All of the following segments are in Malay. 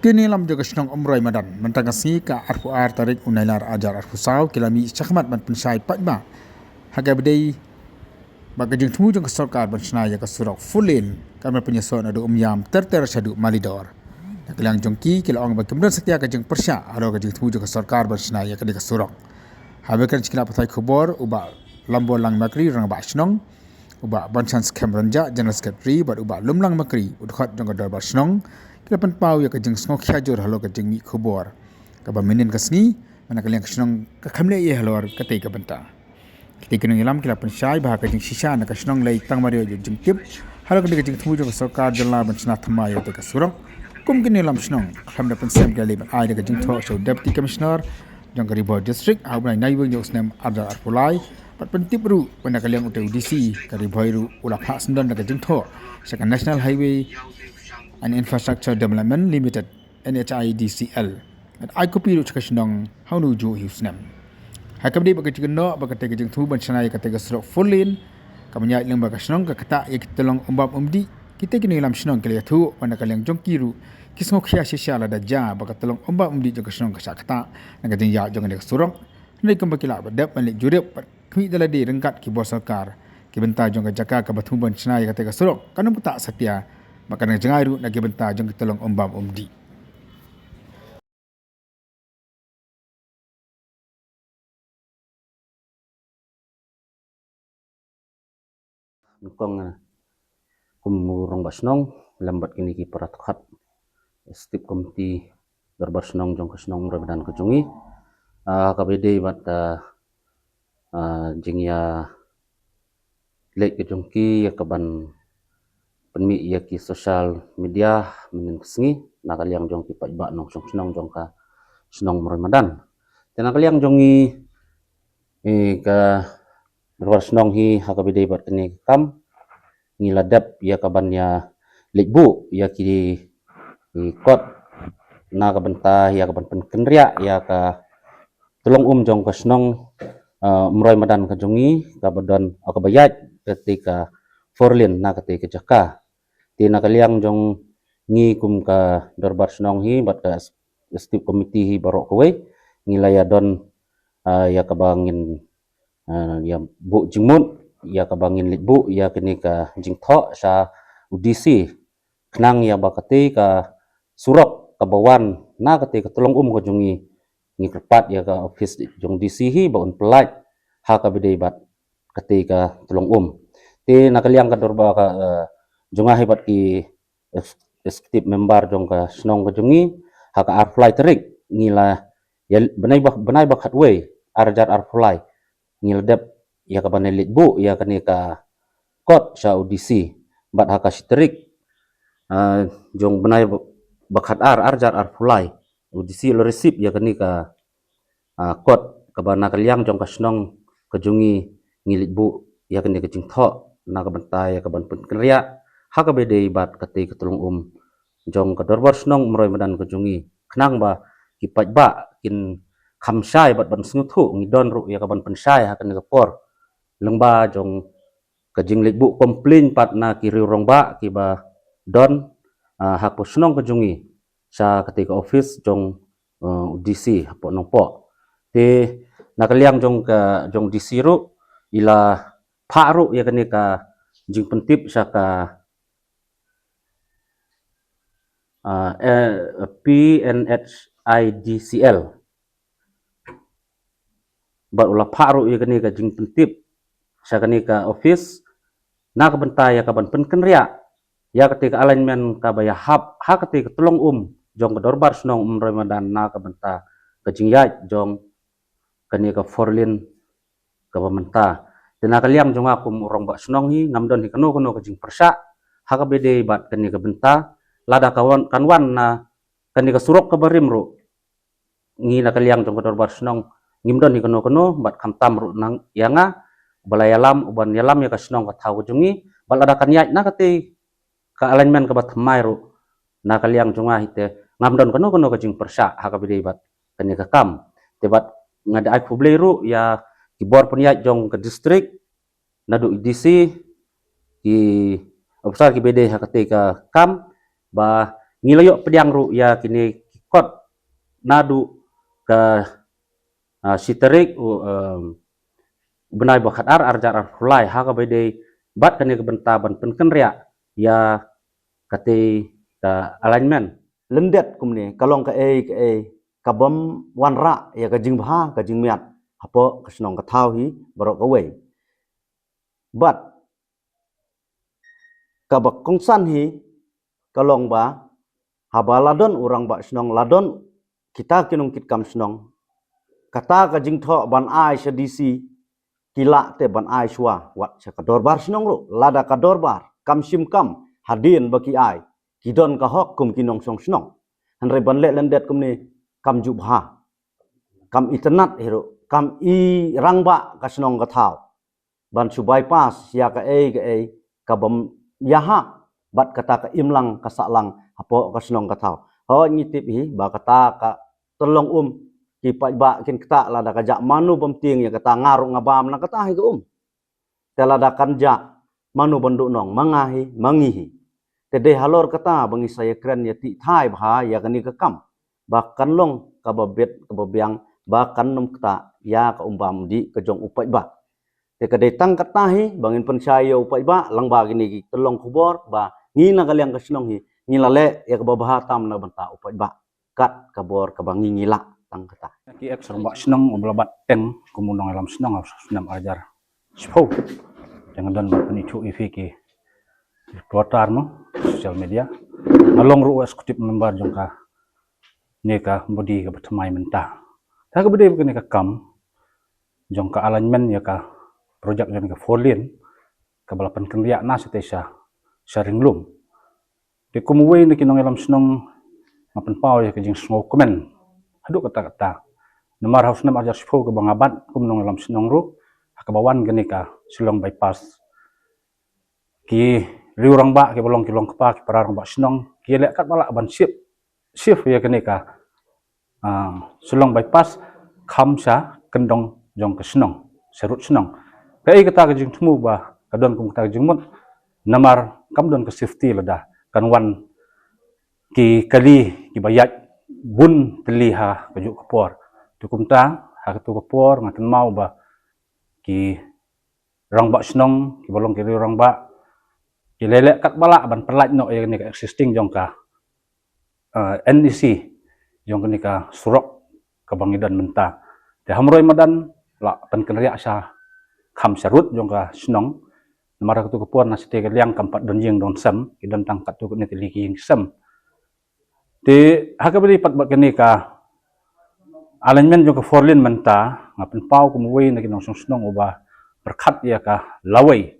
Kini lam jaga senang umrai madan mentangasi ka arfu ar tarik unailar ajar arfu saw kilami chakmat man pensai patma haga bedai baga jeng temu jeng sarkar bersnai ya kasurok fullin kami penyesuaian adu umyam terter syadu malidor nakilang jongki kila ong bakimdan setia ka jeng persya haro ka jeng temu jeng sarkar bersnai ya ka kasurok habekan cikila patai khobor uba lambo lang makri rang ba snong uba bansan skem ranja general secretary bat uba lumlang makri udkhat jeng ka dar snong kila penpau ya ka jeng snok khajur halo ka jeng mi khobor ka ba menen kasni mana kalian snong ka khamle ye halor ka tei ka benta ketika ngilam kila pensai bah ka jeng sisa na ka snong lai tang mario jeng tip halo ka jeng temu jeng sarkar jalla bansna thama ya ka surang kum kini lam snong khamda pensam kali ba ai ka jeng tho so deputy commissioner jeng ka ribot district au nai weng jok snem ada arpulai pat pentip ru pada kalian utai UDC ka riboi ru ula phak sendon ka jeng tho second national highway and Infrastructure Development Limited NHIDCL at I copy ru chakashnong how nu jo hisnam hakabdi baga chigno baga tege jeng thu bansanai ka tege srok fullin kamanya ilang baga shnong ka kata ya kitolong umbab umdi kita kini lam shnong kali thu pada kalian jongkiru kisno khia shisha la da ja baga tolong umbab umdi jong shnong ka sakata naga jeng ya jong de surong nei kambakila badap malik jurep kmi dala de rengkat ki bos sarkar ki benta jong ka jaka ka bathu bansanai ka tege srok kanum tak setia maka nak jangai ru nak benta jong tolong umbam umdi nukong kumurong basnong lambat kini ki paratukhat stip komiti berbasnong jong kasnong rabadan kejungi kabede bat jingya lek kejungki ya kaban penmi ya ki social media menin kesengi nakaliang jong ki pajba nong snong jong ka snong ramadan tenakaliang jongi ka berbasnong hi hakabede bat kini kam ngiladap ya kaban ya lekbu ya ki kot na kabenta ya kaban penkenria ya ka tolong jong ka snong umroy madan ka jongi ka badan akabayat ketika forlin na ketika jaka ti nakaliang jong ngi kum ka darbar snong hi bat ka stip committee hi barok kowe ngilaya don ya kabangin ya bu jingmut ya kabangin litbu ya kini ka jingtho sa UDC kenang ya bakati ka surok kabawan na kati ka tolong ka jongi ngi kerpat ya ka office jong DC hi baun pelat ha ka bidai bat kati ka tolong ti nakaliang ka dorba ka jonga hebat ki executive member jong ka snong ka jongi ha ka arfly terik ngila ya benai bak hatwe arjar arfly ngiladap ya ka banelit bu ya kani ka kot sa UDC bat ha ka siterik jong benai bakhat arjar arfly UDC lo receive ya kani ka kot ka bana kaliang jong ka snong ka jongi ngilit bu ya kani ka jingtho na ka bantai ya ka ban penkeria ha ka bede bat kati ka tolong jong ka dorbar snong umroy madan ka jongi kenang ba ki pajba kin khamsai bat ban snuthu ngidon ru ya ka ban pensai ha kani ka por lengba jong ka jinglit bu komplain pat na ki riurong ba ki ba don hak po snong ka jongi sa ketika office jong DC hapo nongpo ti nakaliang jong ka jong DC ru ila pharu ya kani ka jing pentip sa ka PNHIDCL bat ula pharu ya kani ka jing pentip sa kani ka office na ka benta ya ka ban penkenria ya ketika alignment ka baya hab ha ketika tolong jong ka dorbar snong ramadan na ka benta ka jingyat jong kani ka forlin ka bamenta tinakaliam jong aku urong ba snong hi ngamdon hi kano ka jing persa ha ka bede bat kani ka benta lada kawan kanwan na kani ka surok ka barim ru ngi nakaliang jong ka dorbar snong ngimdon hi kano bat kamtam ru nang yanga balayalam uban yalam ya ka snong ka thaw jongi balada kanyat na kati ka alignment ka bat mai ru nakaliang jonga hite ngamdon kano ka jing persa ha ka bede bat kani ka kam te bat ngada ai publi ru ya ki bor puniat jong ka district nadu DC ki obsar ki bede ha kati ka kam ba ngilayo pediang ru ya kini kot nadu ke siterik benai bakat arjar hulai ha ka bede bat kani ke bentaban penken ria ya kate alignment lendet kumni kalong ka kabam wanra ya ka jing bha ka jing miat apo ka snong ka thau hi barok ka wei but ka bak kongsan hi kalong ba haba ladon urang ba snong ladon kita kinong kit kam snong kata ka jing tho ban ai sedisi kila te ban ai shwa wat sa ka dorbar snong ro lada ka dorbar kam sim kam hadin baki ai kidon ka hok kum kinong song snong hanre ban le lendet kum ni kam jubha kam internet hero kam i rangba ka snong ka thau ban su bypass ya ka ka bam yaha bat kata ka imlang ka salang apo ka snong ka thau ho ngitip hi ba kata ka tolong ki pa ba kin kata lada ka ja manu bam ting ya kata ngaru ngabam na kata hi ka telada kan ja manu bandu nong mangahi mangihi tede halor kata bangi saya keren ya ti thai bha ya kani ka kam bahkan long ka babet ka babyang bahkan num kata ya ka umbam di ka jong upai ba te ka detang kata hi bangin pen saya upai ba lang ba gini ki tolong kubor ba ngina kaliang ka snong hi ngilale ya ka babha tam na banta upai ba kat kabor ka bangi ngila tang kata ki ek serba snong ublabat teng kumunong alam snong snam ajar spo jangan dan penicu ifiki Twitter no sosial media along ru eksekutif member jongka neka bodi ka bertemai mentah ta ka bodi ka kam jongka alignment ya ka projek jan ka forlin ka balapan kendia na setesa sharing lum de kumuwe ni kinong alam snong mapen pau ya ka jing sngo komen hadu kata-kata nomor haus nam ajar spo ka bangabat kumunong alam snong ru akabawan gani ka silong bypass ki riurang ba ke bolong kilong kepa ki parang ba snong ki lek kat bala ban shift ya kene ka sulong bypass khamsa kendong jong ke snong serut snong kai kata ke jing tmu ba kadon kum kata jing mut namar kam don ke safety lada kan wan ki kali ki bayat bun teliha ke juk kapor tukum ta ha tu kapor ngaken mau ba ki rang ba snong ki bolong ki riurang ba kilele kat bala ban perlat no ya ni existing jong ka NEC jong ni ka surok ka bangidan menta de hamroi madan la pan kenria sa kham sarut jong ka snong namara tu ko pon na site ka liang kampat don jing don sam ki don tang kat tu ni tiliki ing sam de hakabri pat ba ni ka alignment jong ka forlin menta ngapen pau ku muwei na kinong snong uba berkat ya ka lawai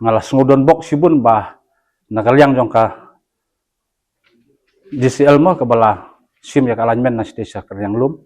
ngalas ngudon bok sibun bah nakaliang jong ka DCL mo kabala sim ya alignment na stage karyang lum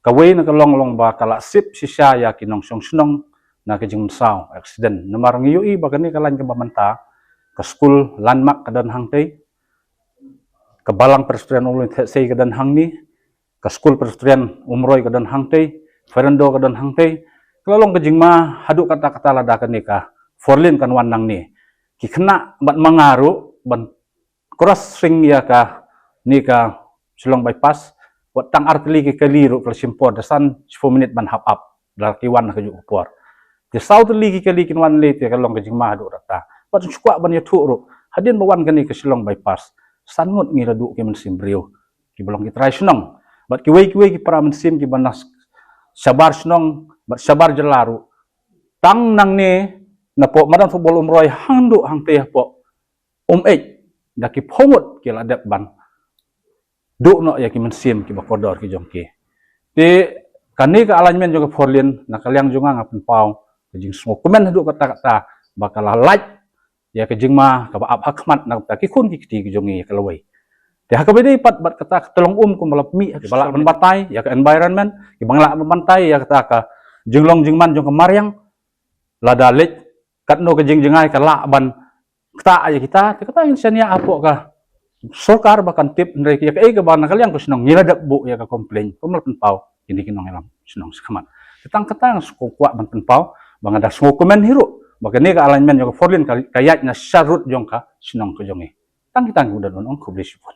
kawai na kalong long ba kala sip sisa ya kinong song snong na kajing saw accident namar ngiyui bagani kalan ka bamanta ka school landmark kadan hangtei ka balang pedestrian ulun sei kadan hangni ka school pedestrian umroy kadan hangtei ferendo kadan hangtei kalong kajing ma hadu kata-kata lada kanika forlin kan wanang ni ki kena bat mangaru ban crossing ya ka ni ka silong bypass wat tang artili ki kaliru klasimpor dasan 10 minit ban hap up dal ki wan ka ju upor di south li ki kali kin wan le te kalong ka jingma du rata bat chukwa ban ya thuru hadin bawan kan ni ka silong bypass sangut ngi radu ki men simbrio ki bolong ki try snong bat ki wei ki para men sim ki banas sabar snong bat sabar jelaru tang nang ni napo madan football umroy hangdu hangte po daki phongot ki ladap ban do no ya ki mensim ki bakodor ki jongki ti kani ka alignment jong forlin nakaliang jonga ngapen pau jing smo komen hadu kata-kata bakal like ya ke jingma ka ap hakmat nak ta ki kun ki ti ki jongi ka lawai ti hakabedi pat bat kata tolong kum balap mi balak batai ya ke environment ki bangla bantai ya kata ka jinglong jingman jong kemaryang lada lek kat no kejing jengai ka ban kata aja kita insania apo ka sokar bakan tip ndai ya ka ban kaliang ko snong ngiladap bu ya ka complain kumal penpau ini kinong elam snong sekamat ketang skokwa ban penpau bangada skokomen hiru bagani ka alignment yo forlin kayat na sarut jong ka snong ko jongi tang kita udah non ko blisipon